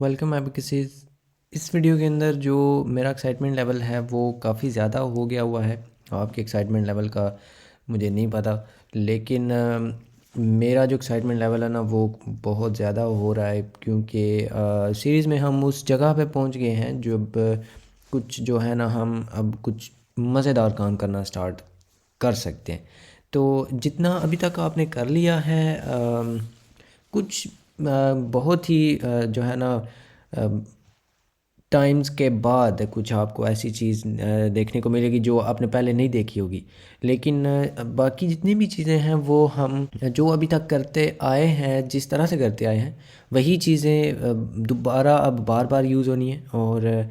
Welcome आप किसी इस वीडियो के अंदर जो मेरा एक्साइटमेंट लेवल है वो काफ़ी ज़्यादा हो गया हुआ है। आपके एक्साइटमेंट लेवल का मुझे नहीं पता, लेकिन मेरा जो एक्साइटमेंट लेवल है ना वो बहुत ज़्यादा हो रहा है, क्योंकि सीरीज़ में हम उस जगह पे पहुंच गए हैं जो अब कुछ जो है ना हम अब कुछ मज़ेदार काम करना स्टार्ट कर सकते हैं। तो जितना अभी तक आपने कर लिया है, कुछ बहुत ही जो है ना टाइम्स के बाद कुछ आपको ऐसी चीज़ देखने को मिलेगी जो आपने पहले नहीं देखी होगी। लेकिन बाकी जितनी भी चीज़ें हैं वो हम जो अभी तक करते आए हैं, जिस तरह से करते आए हैं वही चीज़ें दोबारा अब बार बार यूज़ होनी है। और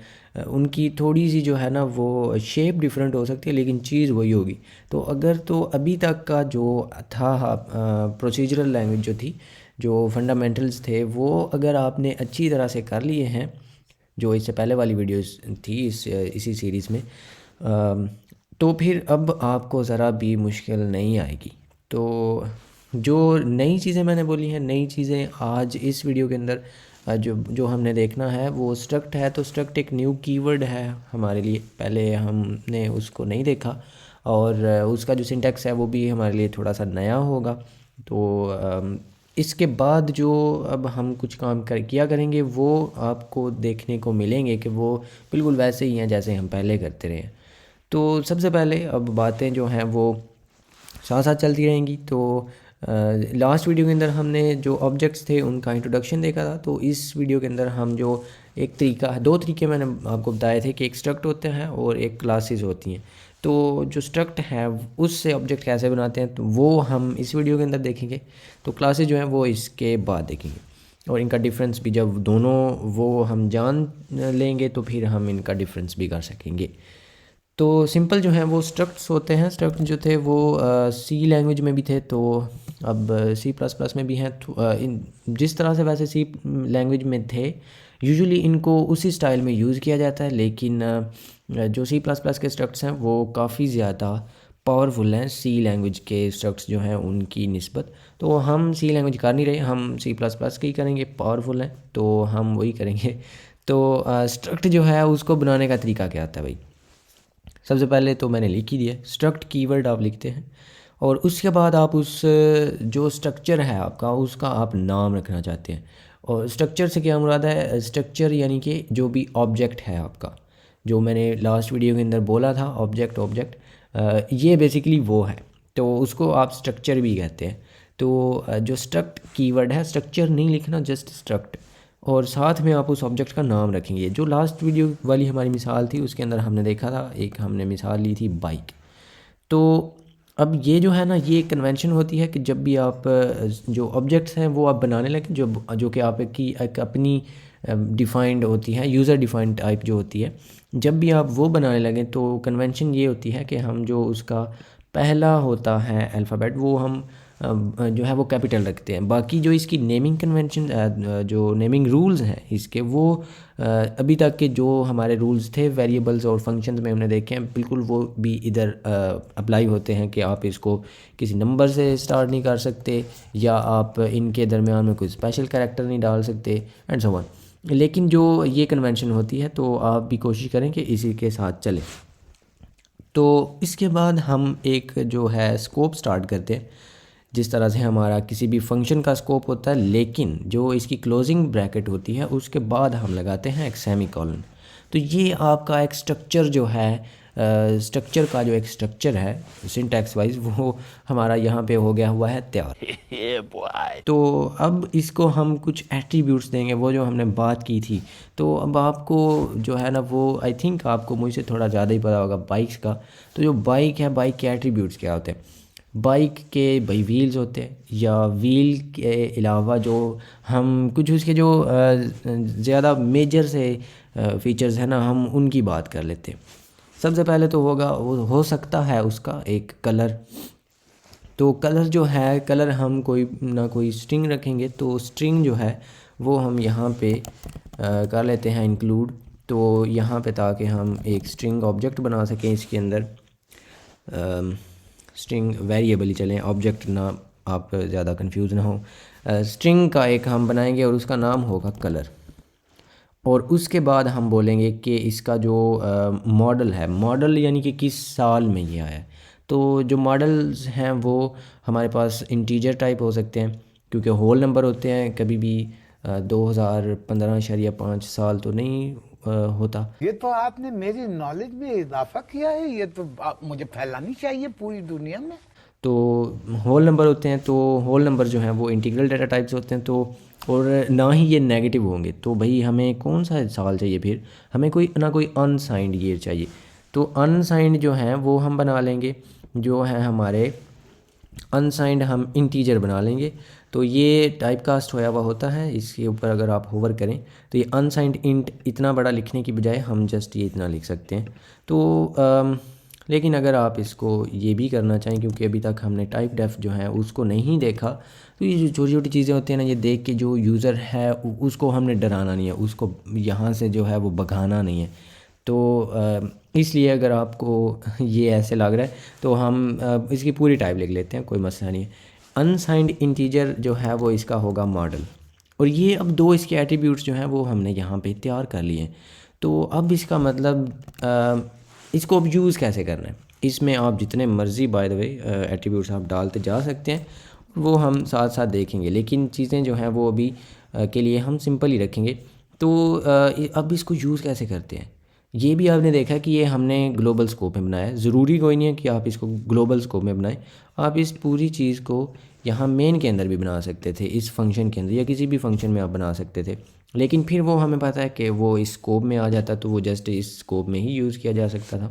उनकी थोड़ी सी जो है ना वो शेप डिफरेंट हो सकती है, लेकिन चीज़ वही होगी। तो अगर तो अभी तक का जो था प्रोसीजरल लैंग्वेज जो थी, जो फंडामेंटल्स थे, वो अगर आपने अच्छी तरह से कर लिए हैं, जो इससे पहले वाली वीडियोस थी इसी सीरीज़ में, तो फिर अब आपको ज़रा भी मुश्किल नहीं आएगी। तो जो नई चीज़ें मैंने बोली हैं, नई चीज़ें आज इस वीडियो के अंदर जो जो हमने देखना है वो स्ट्रक्ट है। तो स्ट्रक्ट एक न्यू कीवर्ड है हमारे लिए, पहले हमने उसको नहीं देखा, और उसका जो सिंटैक्स है वो भी हमारे लिए थोड़ा सा नया होगा। तो इसके बाद जो अब हम कुछ काम किया करेंगे वो आपको देखने को मिलेंगे कि वो बिल्कुल वैसे ही हैं जैसे हम पहले करते रहे हैं। तो सबसे पहले अब बातें जो हैं वो साथ साथ चलती रहेंगी। तो लास्ट वीडियो के अंदर हमने जो ऑब्जेक्ट्स थे उनका इंट्रोडक्शन देखा था। तो इस वीडियो के अंदर हम जो एक तरीका, दो तरीके मैंने आपको बताए थे कि एक स्ट्रक्ट होते हैं और एक क्लासेस होती हैं। तो जो स्ट्रक्ट है उससे ऑब्जेक्ट कैसे बनाते हैं तो वो हम इस वीडियो के अंदर देखेंगे। तो क्लासेस जो हैं वो इसके बाद देखेंगे, और इनका डिफरेंस भी जब दोनों वो हम जान लेंगे तो फिर हम इनका डिफरेंस भी कर सकेंगे। तो सिंपल जो है वो स्ट्रक्ट्स होते हैं। स्ट्रक्ट जो थे वो सी लैंग्वेज में भी थे, तो अब सी प्लस प्लस में भी हैं। इन जिस तरह से वैसे सी लैंग्वेज में थे, यूजुअली इनको उसी स्टाइल में यूज़ किया जाता है। लेकिन जो सी प्लस प्लस के स्ट्रक्ट्स हैं वो काफ़ी ज़्यादा पावरफुल हैं सी लैंग्वेज के स्ट्रक्ट्स जो हैं उनकी निस्बत। तो हम सी लैंग्वेज कर नहीं रहे, हम सी प्लस प्लस की करेंगे, पावरफुल हैं तो हम वही करेंगे। तो स्ट्रक्ट जो है उसको बनाने का तरीका क्या आता है भाई? सबसे पहले तो मैंने लिख ही दिया, स्ट्रक्ट कीवर्ड आप लिखते हैं, और उसके बाद आप उस जो स्ट्रक्चर है आपका उसका आप नाम रखना चाहते हैं। और स्ट्रक्चर से क्या मुराद है? स्ट्रक्चर यानी कि जो भी ऑब्जेक्ट है आपका, जो मैंने लास्ट वीडियो के अंदर बोला था ऑब्जेक्ट ऑब्जेक्ट, ये बेसिकली वो है। तो उसको आप स्ट्रक्चर भी कहते हैं। तो जो स्ट्रक्ट कीवर्ड है, स्ट्रक्चर नहीं लिखना, जस्ट स्ट्रक्ट, और साथ में आप उस ऑब्जेक्ट का नाम रखेंगे। जो लास्ट वीडियो वाली हमारी मिसाल थी उसके अंदर हमने देखा था, एक हमने मिसाल ली थी बाइक। तो अब ये जो है ना, ये कन्वेंशन होती है कि जब भी आप जो ऑब्जेक्ट्स हैं वो आप बनाने लगें, जो जो कि आपकी एक अपनी डिफ़ाइंड होती है, यूज़र डिफ़ाइंड टाइप जो होती है, जब भी आप वो बनाने लगें तो कन्वेंशन ये होती है कि हम जो उसका पहला होता है अल्फ़ाबेट वो हम जो है वो कैपिटल रखते हैं। बाकी जो इसकी नेमिंग कन्वेंशन, जो नेमिंग रूल्स हैं इसके, वो अभी तक के जो हमारे रूल्स थे वेरिएबल्स और फंक्शंस में हमने देखे हैं, बिल्कुल वो भी इधर अप्लाई होते हैं कि आप इसको किसी नंबर से स्टार्ट नहीं कर सकते, या आप इनके दरमियान में कोई स्पेशल कैरेक्टर नहीं डाल सकते, एंड सो ऑन। लेकिन जो ये कन्वेंशन होती है तो आप भी कोशिश करें कि इसी के साथ चलें। तो इसके बाद हम एक जो है स्कोप स्टार्ट करते हैं, जिस तरह से हमारा किसी भी फंक्शन का स्कोप होता है, लेकिन जो इसकी क्लोजिंग ब्रैकेट होती है उसके बाद हम लगाते हैं एक सेमीकोलन। तो ये आपका एक स्ट्रक्चर जो है, स्ट्रक्चर का जो एक स्ट्रक्चर है सिंटैक्स वाइज, वो हमारा यहाँ पे हो गया हुआ है तैयार। तो अब इसको हम कुछ एट्रीब्यूट्स देंगे, वो जो हमने बात की थी। तो अब आपको जो है ना वो, आई थिंक आपको मुझसे थोड़ा ज़्यादा ही पता होगा बाइक्स का। तो जो बाइक है, बाइक के एट्रीब्यूट्स क्या होते हैं? बाइक के भाई व्हील्स होते हैं, या व्हील के अलावा जो हम कुछ उसके जो ज़्यादा मेजर से फीचर्स हैं ना, हम उनकी बात कर लेते हैं। सबसे पहले तो होगा, वो हो सकता है उसका एक कलर। तो कलर जो है, कलर हम कोई ना कोई स्ट्रिंग रखेंगे, तो स्ट्रिंग जो है वो हम यहाँ पे कर लेते हैं इंक्लूड। तो यहाँ पे ताकि हम एक स्ट्रिंग ऑब्जेक्ट बना सकें इसके अंदर, स्ट्रिंग वेरिएबल ही चलें, ऑब्जेक्ट ना, आप ज़्यादा कंफ्यूज ना हो। स्ट्रिंग का एक हम बनाएंगे और उसका नाम होगा कलर। और उसके बाद हम बोलेंगे कि इसका जो मॉडल है, मॉडल यानी कि किस साल में ये आया है। तो जो मॉडल्स हैं वो हमारे पास इंटीजर टाइप हो सकते हैं, क्योंकि होल नंबर होते हैं, कभी भी 2015.5 साल तो नहीं होता। ये तो आपने मेरी नॉलेज में इजाफा किया है, ये तो मुझे फैलानी चाहिए पूरी दुनिया में। तो होल नंबर होते हैं, तो होल नंबर जो हैं वो इंटीग्रल डाटा टाइप्स होते हैं, तो और ना ही ये नेगेटिव होंगे। तो भाई हमें कौन सा साल चाहिए फिर, हमें कोई ना कोई अनसाइंड ईयर चाहिए। तो अनसाइंड जो हैं वो हम बना लेंगे, जो हैं हमारे अनसाइंड हम इंटीजर बना लेंगे। तो ये टाइप कास्ट होया हुआ होता है, इसके ऊपर अगर आप होवर करें तो ये अनसाइंड इंट इतना बड़ा लिखने की बजाय हम जस्ट ये इतना लिख सकते हैं। तो लेकिन अगर आप इसको ये भी करना चाहें, क्योंकि अभी तक हमने टाइप डेफ जो है उसको नहीं देखा, तो ये जो छोटी छोटी चीज़ें होती हैं ना, ये देख के जो यूज़र है उसको हमने डराना नहीं है, उसको यहाँ से जो है वो भगाना नहीं है। तो इसलिए अगर आपको ये ऐसे लग रहा है तो हम इसकी पूरी टाइप लिख लेते हैं, कोई मसला नहीं है। अनसाइंड इंटीजर जो है वो इसका होगा मॉडल। और ये अब दो इसके एट्रीब्यूट्स जो हैं वो हमने यहाँ पे तैयार कर लिए हैं। तो अब इसका मतलब इसको अब यूज़ कैसे करना है, इसमें आप जितने मर्ज़ी बाय द वे एट्रीब्यूट्स आप डालते जा सकते हैं, वो हम साथ साथ देखेंगे, लेकिन चीज़ें जो हैं वो अभी के लिए हम सिंपल ही रखेंगे। तो अब इसको यूज़ कैसे करते हैं, ये भी आपने देखा कि ये हमने ग्लोबल स्कोप में बनाया है। ज़रूरी कोई नहीं है कि आप इसको ग्लोबल स्कोप में बनाएं, आप इस पूरी चीज़ को यहाँ मेन के अंदर भी बना सकते थे, इस फंक्शन के अंदर या किसी भी फंक्शन में आप बना सकते थे, लेकिन फिर वो हमें पता है कि वो इस स्कोप में आ जाता, तो वो जस्ट इस स्कोप में ही यूज़ किया जा सकता था।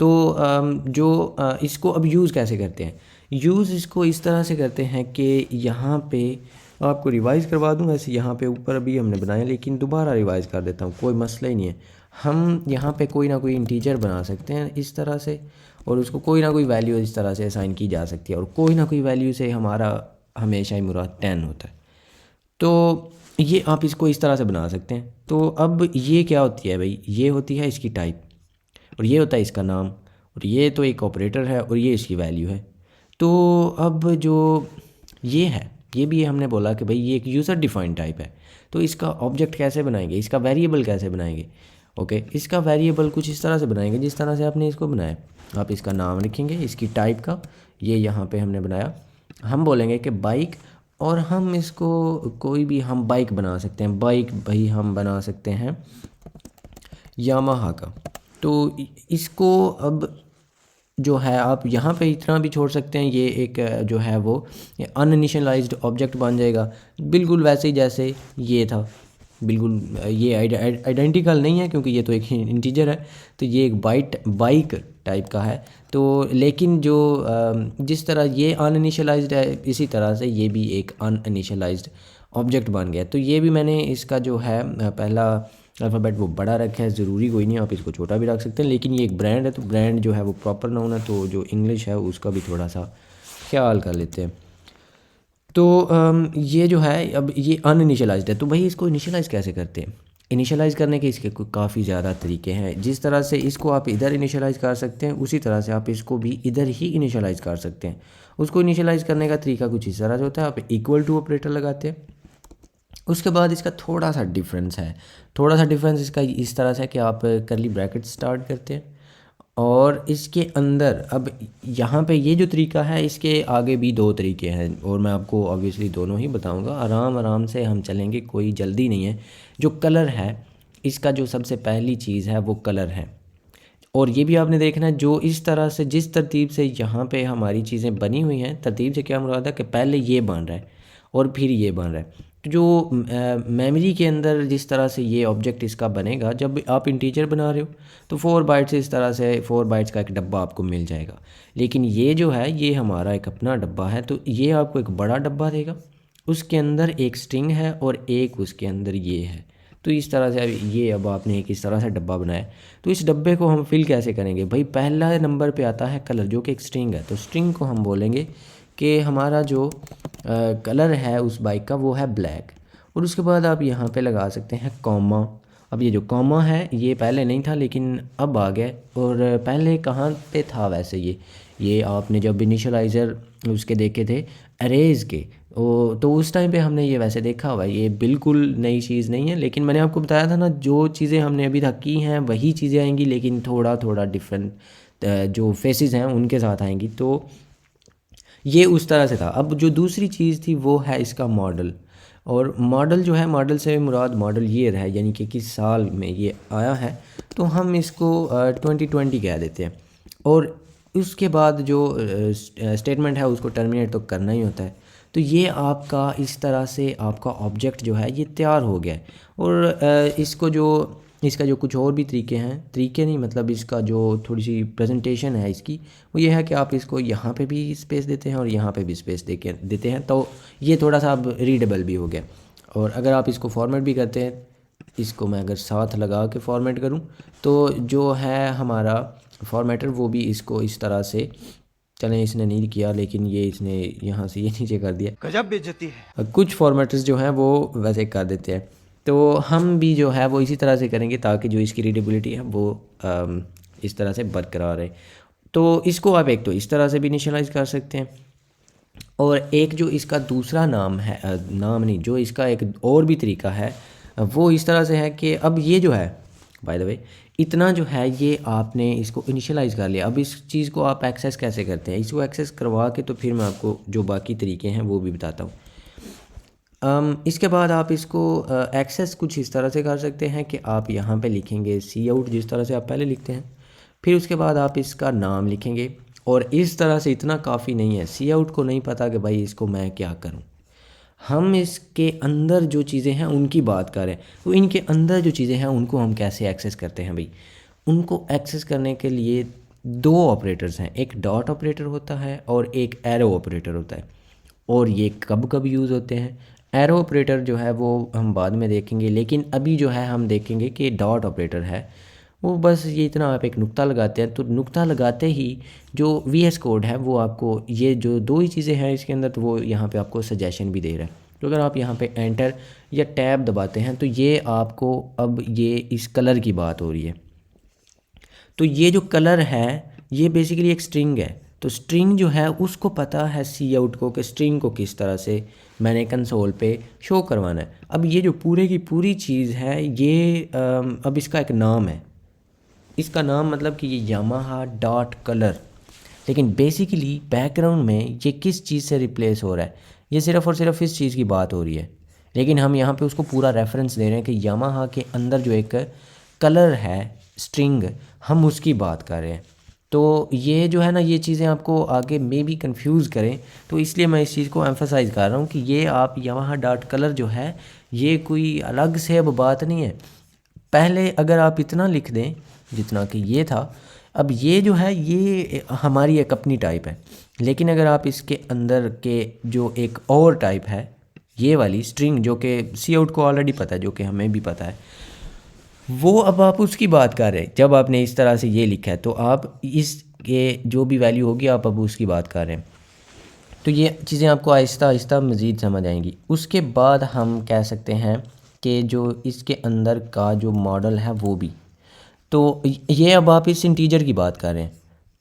तो इसको अब यूज़ कैसे करते हैं, यूज़ इसको इस तरह से करते हैं कि यहाँ पे आपको रिवाइज़ करवा दूँ, वैसे यहाँ पे ऊपर अभी हमने बनाया, लेकिन दोबारा रिवाइज़ कर देता हूँ, कोई मसला ही नहीं है। हम यहाँ पे कोई ना कोई इंटीजर बना सकते हैं इस तरह से, और उसको कोई ना कोई वैल्यू इस तरह से असाइन की जा सकती है, और कोई ना कोई वैल्यू से हमारा हमेशा ही मुराद 10 होता है। तो ये आप इसको इस तरह से बना सकते हैं। तो अब ये क्या होती है भाई, ये होती है इसकी टाइप, और ये होता है इसका नाम, और ये तो एक ऑपरेटर है, और ये इसकी वैल्यू है। तो अब जो ये है, ये भी हमने बोला कि भाई ये एक यूज़र डिफाइंड टाइप है, तो इसका ऑब्जेक्ट कैसे बनाएंगे, इसका वेरिएबल कैसे बनाएंगे। ओके, इसका वेरिएबल कुछ इस तरह से बनाएंगे जिस तरह से आपने इसको बनाया। आप इसका नाम लिखेंगे इसकी टाइप का, ये यहाँ पे हमने बनाया, हम बोलेंगे कि बाइक, और हम इसको कोई भी हम बाइक बना सकते हैं, बाइक भाई हम बना सकते हैं यामाहा का। तो इसको अब जो है आप यहाँ पे इतना भी छोड़ सकते हैं, ये एक जो है वो अनइनिशियलाइज्ड ऑब्जेक्ट बन जाएगा, बिल्कुल वैसे ही जैसे ये था, बिल्कुल ये आइडेंटिकल नहीं है क्योंकि ये तो एक इंटीजर है, तो ये एक बाइक टाइप का है। तो लेकिन जो जिस तरह ये अनइनिशियलाइज्ड है, इसी तरह से ये भी एक अनइनिशियलाइज्ड ऑब्जेक्ट बन गया। तो ये भी मैंने इसका जो है पहला अल्फ़ाबेट वो बड़ा रखा है, ज़रूरी कोई नहीं, आप इसको छोटा भी रख सकते हैं, लेकिन ये एक ब्रांड है, तो ब्रांड जो है वो प्रॉपर नाउन है, तो जो इंग्लिश है उसका भी थोड़ा सा ख्याल कर लेते हैं। तो ये जो है अब ये अनइनिशियलाइज्ड है, तो भाई इसको इनिशियलाइज़ कैसे करते हैं। इनिशियलाइज़ करने के इसके काफ़ी ज़्यादा तरीके हैं, जिस तरह से इसको आप इधर इनिशियलाइज़ कर सकते हैं, उसी तरह से आप इसको भी इधर ही इनिशियलाइज़ कर सकते हैं। उसको इनिशियलाइज़ करने का तरीका कुछ इस तरह से होता है, आप इक्वल टू ऑपरेटर लगाते हैं, उसके बाद इसका थोड़ा सा डिफरेंस है, थोड़ा सा डिफरेंस इसका इस तरह से है कि आप करली ब्रैकेट स्टार्ट करते हैं, और इसके अंदर अब यहाँ पे ये जो तरीका है, इसके आगे भी दो तरीके हैं, और मैं आपको ऑब्वियसली दोनों ही बताऊँगा, आराम आराम से हम चलेंगे, कोई जल्दी नहीं है। जो कलर है इसका, जो सबसे पहली चीज़ है वो कलर है, और ये भी आपने देखना है जो इस तरह से जिस तरतीब से यहाँ पे हमारी चीज़ें बनी हुई हैं, तरतीब से क्या मुराद है कि पहले ये बन रहा है और फिर ये बन रहा है। तो जो मेमोरी के अंदर जिस तरह से ये ऑब्जेक्ट इसका बनेगा, जब आप इंटीजर बना रहे हो तो 4 बाइट्स इस तरह से 4 बाइट्स का एक डब्बा आपको मिल जाएगा, लेकिन ये जो है ये हमारा एक अपना डब्बा है, तो ये आपको एक बड़ा डब्बा देगा, उसके अंदर एक स्ट्रिंग है और एक उसके अंदर ये है। तो इस तरह से ये अब आपने एक इस तरह से डब्बा बनाया। तो इस डब्बे को हम फिल कैसे करेंगे भाई, पहला नंबर पे आता है कलर, जो कि एक स्ट्रिंग है, तो स्ट्रिंग को हम बोलेंगे कि हमारा जो कलर है उस बाइक का वो है ब्लैक, और उसके बाद आप यहाँ पे लगा सकते हैं कॉमा। अब ये जो कॉमा है ये पहले नहीं था लेकिन अब आ गया, और पहले कहाँ पे था वैसे, ये आपने जब इनिशियलाइज़र उसके देखे थे अरेज के। तो उस टाइम पे हमने ये वैसे देखा हुआ है, ये बिल्कुल नई चीज़ नहीं है, लेकिन मैंने आपको बताया था ना जो चीज़ें हमने अभी तक की हैं वही चीज़ें आएंगी, लेकिन थोड़ा थोड़ा डिफरेंट जो फेसेस हैं उनके साथ आएंगी। तो ये उस तरह से था। अब जो दूसरी चीज़ थी वो है इसका मॉडल। और मॉडल जो है, मॉडल से मुराद मॉडल ईयर है, यानी कि किस साल में ये आया है। तो हम इसको 2020 कह देते हैं। और उसके बाद जो स्टेटमेंट है उसको टर्मिनेट तो करना ही होता है। तो ये आपका इस तरह से आपका ऑब्जेक्ट जो है ये तैयार हो गया है। और इसका जो कुछ और भी तरीके हैं, तरीके नहीं मतलब इसका जो थोड़ी सी प्रेजेंटेशन है इसकी, वो ये है कि आप इसको यहाँ पे भी स्पेस देते हैं और यहाँ पे भी स्पेस देते हैं, तो ये थोड़ा सा अब रीडेबल भी हो गया। और अगर आप इसको फॉर्मेट भी करते हैं, इसको मैं अगर साथ लगा के फॉर्मेट करूँ तो जो है हमारा फॉर्मेटर वो भी इसको इस तरह से, चलें इसने नहीं किया लेकिन ये इसने यहाँ से ये नीचे कर दिया, गजब बेइज्जती है। कुछ फॉर्मेटर्स जो हैं वो वैसे कर देते हैं। तो हम भी जो है वो इसी तरह से करेंगे ताकि जो इसकी रीडेबिलिटी है वो इस तरह से बरकरार रहे। तो इसको आप एक तो इस तरह से भी इनिशियलाइज़ कर सकते हैं, और एक जो इसका दूसरा नाम है, नाम नहीं, जो इसका एक और भी तरीका है वो इस तरह से है कि अब ये जो है बाय द वे इतना जो है ये आपने इसको इनिशियलाइज़ कर लिया। अब इस चीज़ को आप एक्सेस कैसे करते हैं, इसको एक्सेस करवा के तो फिर मैं आपको जो बाकी तरीके हैं वो भी बताता हूँ। इसके बाद आप इसको एक्सेस कुछ इस तरह से कर सकते हैं कि आप यहाँ पे लिखेंगे सी आउट, जिस तरह से आप पहले लिखते हैं। फिर उसके बाद आप इसका नाम लिखेंगे, और इस तरह से इतना काफ़ी नहीं है, सी आउट को नहीं पता कि भाई इसको मैं क्या करूँ। हम इसके अंदर जो चीज़ें हैं उनकी बात कर रहे हैं। तो इनके अंदर जो चीज़ें हैं उनको हम कैसे एक्सेस करते हैं भाई। उनको एक्सेस करने के लिए दो ऑपरेटर्स हैं, एक डॉट ऑपरेटर होता है और एक एरो ऑपरेटर होता है। और ये कब कब यूज़ होते हैं, एरो ऑपरेटर जो है वो हम बाद में देखेंगे, लेकिन अभी जो है हम देखेंगे कि डॉट ऑपरेटर है वो बस ये इतना, आप एक नुक्ता लगाते हैं तो नुक्ता लगाते ही जो वी एस कोड है वो आपको, ये जो दो ही चीज़ें हैं इसके अंदर, तो वो यहाँ पे आपको सजेशन भी दे रहा है। तो अगर आप यहाँ पे एंटर या टैब दबाते हैं तो ये आपको, अब ये इस कलर की बात हो रही है। तो ये जो कलर है ये बेसिकली एक स्ट्रिंग है। तो स्ट्रिंग जो है उसको पता है सी आउट को कि स्ट्रिंग को किस तरह से मैंने कंसोल पे शो करवाना है। अब ये जो पूरे की पूरी चीज़ है ये अब इसका एक नाम है, इसका नाम मतलब कि ये यामाहा डॉट कलर, लेकिन बेसिकली बैकग्राउंड में ये किस चीज़ से रिप्लेस हो रहा है, ये सिर्फ़ और सिर्फ इस चीज़ की बात हो रही है। लेकिन हम यहाँ पे उसको पूरा रेफरेंस दे रहे हैं कि यामाहा के अंदर जो एक कलर है स्ट्रिंग, हम उसकी बात कर रहे हैं। तो ये जो है ना, ये चीज़ें आपको आगे मे भी कंफ्यूज करें, तो इसलिए मैं इस चीज़ को एम्फसाइज़ कर रहा हूँ कि ये आप यामाहा डॉट कलर जो है ये कोई अलग से अब बात नहीं है। पहले अगर आप इतना लिख दें जितना कि ये था, अब ये जो है ये हमारी एक अपनी टाइप है। लेकिन अगर आप इसके अंदर के जो एक और टाइप है, ये वाली स्ट्रिंग जो कि सी आउट को ऑलरेडी पता है, जो कि हमें भी पता है, वो अब आप उसकी बात कर रहे हैं। जब आपने इस तरह से ये लिखा है तो आप इसके जो भी वैल्यू होगी आप अब उसकी बात कर रहे हैं। तो ये चीज़ें आपको आहिस्ता आहिस्ता मज़ीद समझ आएंगी। उसके बाद हम कह सकते हैं कि जो इसके अंदर का जो मॉडल है वो भी, तो ये अब आप इस इंटीजर की बात कर रहे हैं।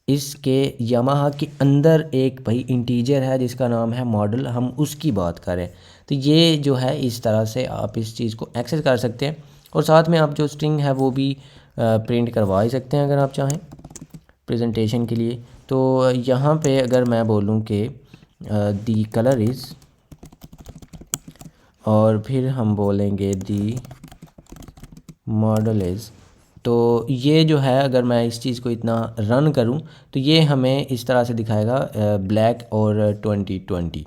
इसके यामाहा के अंदर एक भाई इंटीजर है जिसका नाम है मॉडल, हम उसकी बात कर रहे हैं। तो ये जो है इस तरह से आप इस चीज़ को एक्सेस कर सकते हैं, और साथ में आप जो स्ट्रिंग है वो भी प्रिंट करवा ही सकते हैं अगर आप चाहें प्रेजेंटेशन के लिए। तो यहाँ पे अगर मैं बोलूँ कि दी कलर इज़, और फिर हम बोलेंगे दी मॉडल इज़, तो ये जो है अगर मैं इस चीज़ को इतना रन करूं तो ये हमें इस तरह से दिखाएगा ब्लैक और 2020।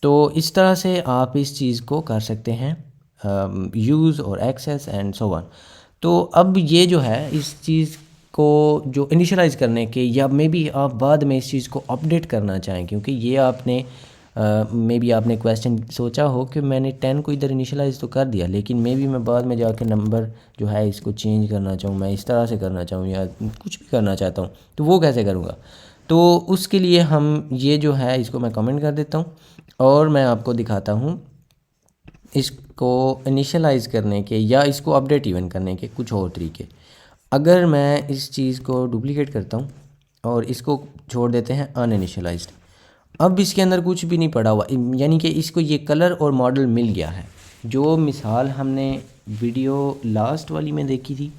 तो इस तरह से आप इस चीज़ को कर सकते हैं यूज़ और एक्सेस एंड सो ऑन। तो अब ये जो है इस चीज़ को जो इनिशियलाइज़ करने के, या मे बी आप बाद में इस चीज़ को अपडेट करना चाहें, क्योंकि ये आपने मे बी आपने क्वेश्चन सोचा हो कि मैंने 10 को इधर इनिशियलाइज़ तो कर दिया, लेकिन मे बी मैं बाद में जाके नंबर जो है इसको चेंज करना चाहूँ, मैं इस तरह से करना चाहूँ या कुछ भी करना चाहता हूँ, तो वो कैसे करूँगा। तो उसके लिए हम ये जो है इसको मैं कमेंट कर देता हूँ, और मैं आपको दिखाता हूँ इसको इनिशियलाइज़ करने के या इसको अपडेट इवन करने के कुछ और तरीके। अगर मैं इस चीज़ को डुप्लीकेट करता हूँ और इसको छोड़ देते हैं अनइनिशियलाइज्ड, अब इसके अंदर कुछ भी नहीं पड़ा हुआ, यानी कि इसको ये कलर और मॉडल मिल गया है। जो मिसाल हमने वीडियो लास्ट वाली में देखी थी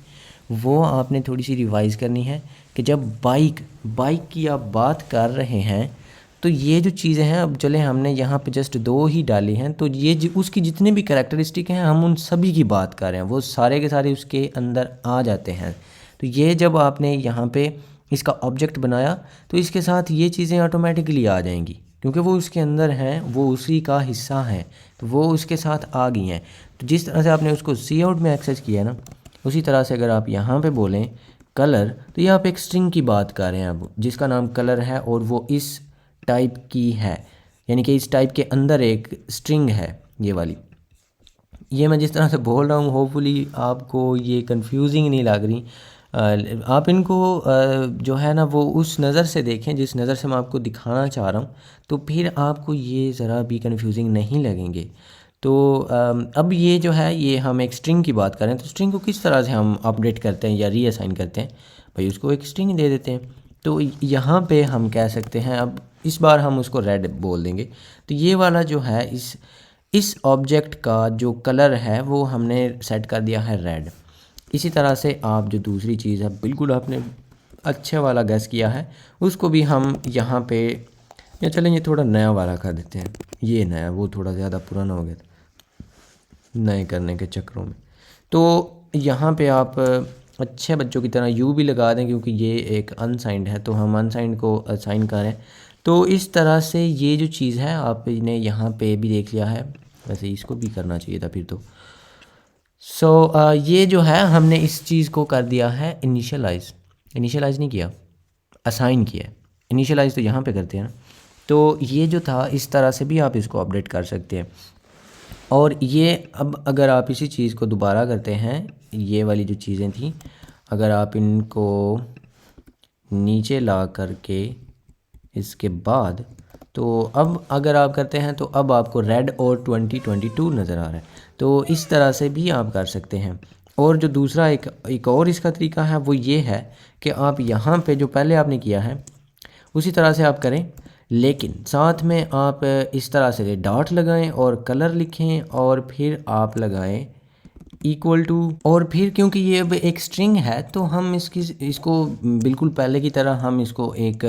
वो आपने थोड़ी सी रिवाइज़ करनी है कि जब बाइक की आप बात कर रहे हैं तो ये जो चीज़ें हैं, अब चले हमने यहाँ पे जस्ट 2 ही डाली हैं, तो ये उसकी जितने भी करैक्टरिस्टिक हैं हम उन सभी की बात कर रहे हैं, वो सारे के सारे उसके अंदर आ जाते हैं। तो ये जब आपने यहाँ पे इसका ऑब्जेक्ट बनाया तो इसके साथ ये चीज़ें ऑटोमेटिकली आ जाएंगी क्योंकि वो उसके अंदर हैं, वो उसी का हिस्सा है, तो वो उसके साथ आ गई हैं। तो जिस तरह से आपने उसको सी आउट में एक्सेस किया ना, उसी तरह से अगर आप यहाँ पे बोलें कलर, तो ये आप एक स्ट्रिंग की बात कर रहे हैं अब, जिसका नाम कलर है और वो इस टाइप की है, यानी कि इस टाइप के अंदर एक स्ट्रिंग है ये वाली। ये मैं जिस तरह से बोल रहा हूँ होपफुली आपको ये कंफ्यूजिंग नहीं लग रही। आप इनको जो है ना वो उस नज़र से देखें जिस नज़र से मैं आपको दिखाना चाह रहा हूँ, तो फिर आपको ये ज़रा भी कंफ्यूजिंग नहीं लगेंगे। तो अब ये जो है ये हम एक स्ट्रिंग की बात करें तो स्ट्रिंग को किस तरह से हम अपडेट करते हैं या रीअसाइन करते हैं, भाई उसको एक स्ट्रिंग दे देते हैं। तो यहाँ पे हम कह सकते हैं, अब इस बार हम उसको रेड बोल देंगे। तो ये वाला जो है इस ऑब्जेक्ट का जो कलर है वो हमने सेट कर दिया है रेड। इसी तरह से आप जो दूसरी चीज़ है बिल्कुल आपने अच्छे वाला गैस किया है, उसको भी हम यहाँ पे, या चलें ये थोड़ा नया वाला कर देते हैं, ये नया, वो थोड़ा ज़्यादा पुराना हो गया था नए करने के चक्करों में। तो यहाँ पे आप अच्छे बच्चों की तरह यू भी लगा दें क्योंकि ये एक अनसाइंड है, तो हम अनसाइंड को असाइन करें। तो इस तरह से ये जो चीज़ है आपने यहाँ पे भी देख लिया है, वैसे इसको भी करना चाहिए था फिर तो। ये जो है हमने इस चीज़ को कर दिया है इनिशियलाइज़ नहीं किया, असाइन किया है। इनिशियलाइज़ तो यहाँ पे करते हैं ना। तो ये जो था इस तरह से भी आप इसको अपडेट कर सकते हैं। और ये अब अगर आप इसी चीज़ को दोबारा करते हैं, ये वाली जो चीज़ें थी अगर आप इनको नीचे ला करके इसके बाद, तो अब अगर आप करते हैं तो अब आपको रेड और 2022 नज़र आ रहा है। तो इस तरह से भी आप कर सकते हैं। और जो दूसरा एक और इसका तरीका है वो ये है कि आप यहाँ पे जो पहले आपने किया है उसी तरह से आप करें, लेकिन साथ में आप इस तरह से डॉट लगाएं और कलर लिखें और फिर आप लगाएं इक्वल टू, और फिर क्योंकि ये अब एक स्ट्रिंग है तो हम इसको बिल्कुल पहले की तरह हम इसको एक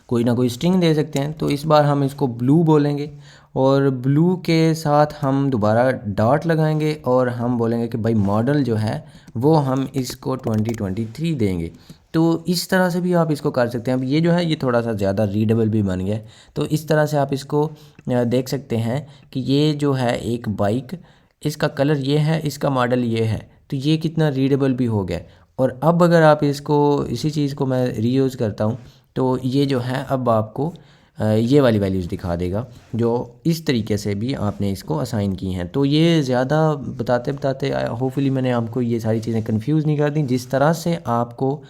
कोई ना कोई स्ट्रिंग दे सकते हैं। तो इस बार हम इसको ब्लू बोलेंगे और ब्लू के साथ हम दोबारा डॉट लगाएंगे और हम बोलेंगे कि भाई मॉडल जो है वो हम इसको 2023 देंगे। तो इस तरह से भी आप इसको कर सकते हैं। अब ये जो है ये थोड़ा सा ज़्यादा रीडेबल भी बन गया है, तो इस तरह से आप इसको देख सकते हैं कि ये जो है एक बाइक, इसका कलर ये है, इसका मॉडल ये है, तो ये कितना रीडेबल भी हो गया। और अब अगर आप इसको इसी चीज़ को मैं रीयूज़ करता हूँ तो ये जो है अब आपको ये वाली वैल्यूज़ दिखा देगा जो इस तरीके से भी आपने इसको असाइन की हैं। तो ये ज़्यादा बताते बताते होपफुली मैंने आपको ये सारी चीज़ें कंफ्यूज नहीं कर दी। जिस तरह से आपको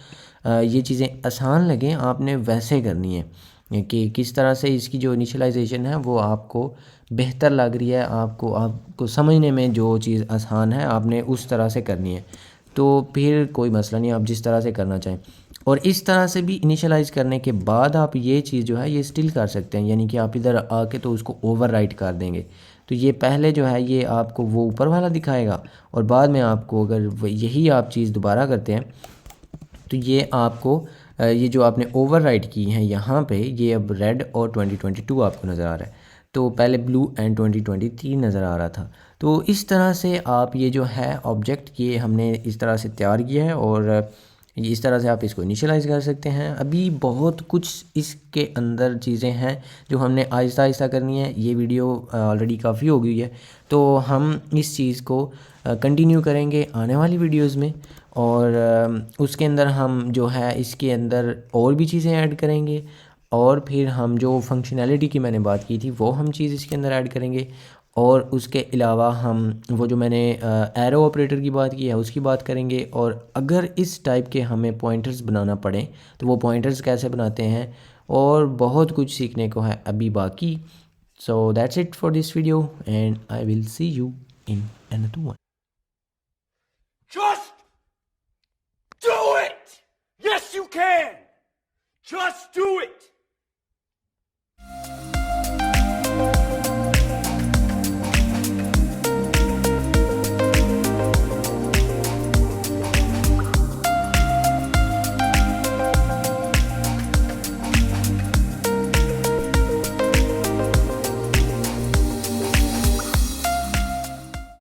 ये चीज़ें आसान लगें आपने वैसे करनी है कि किस तरह से इसकी जो इनिशियलाइजेशन है वो आपको बेहतर लग रही है, आपको समझने में जो चीज़ आसान है आपने उस तरह से करनी है। तो फिर कोई मसला नहीं, आप जिस तरह से करना चाहें। और इस तरह से भी इनिशियलाइज़ करने के बाद आप ये चीज़ जो है ये स्टिल कर सकते हैं, यानी कि आप इधर आके तो उसको ओवरराइट कर देंगे। तो ये पहले जो है ये आपको वो ऊपर वाला दिखाएगा और बाद में आपको अगर यही आप चीज़ दोबारा करते हैं तो ये आपको ये जो आपने ओवरराइट की हैं यहाँ पे ये अब रेड और 2022 आपको नज़र आ रहा है। तो पहले ब्लू एंड 2023 नज़र आ रहा था। तो इस तरह से आप ये जो है ऑब्जेक्ट ये हमने इस तरह से तैयार किया है और इस तरह से आप इसको इनिशियलाइज़ कर सकते हैं। अभी बहुत कुछ इसके अंदर चीज़ें हैं जो हमने आहिस्ता आहिस्ता करनी है। ये वीडियो ऑलरेडी काफ़ी हो गई है, तो हम इस चीज़ को कंटिन्यू करेंगे आने वाली वीडियोज़ में। और उसके अंदर हम जो है इसके अंदर और भी चीज़ें ऐड करेंगे और फिर हम जो फंक्शनैलिटी की मैंने बात की थी वो हम चीज़ इसके अंदर ऐड करेंगे। और उसके अलावा हम वो जो मैंने एरो ऑपरेटर की बात की है उसकी बात करेंगे। और अगर इस टाइप के हमें पॉइंटर्स बनाना पड़े तो वो पॉइंटर्स कैसे बनाते हैं, और बहुत कुछ सीखने को है अभी बाकी। So that's it for this video and I will see you in another one.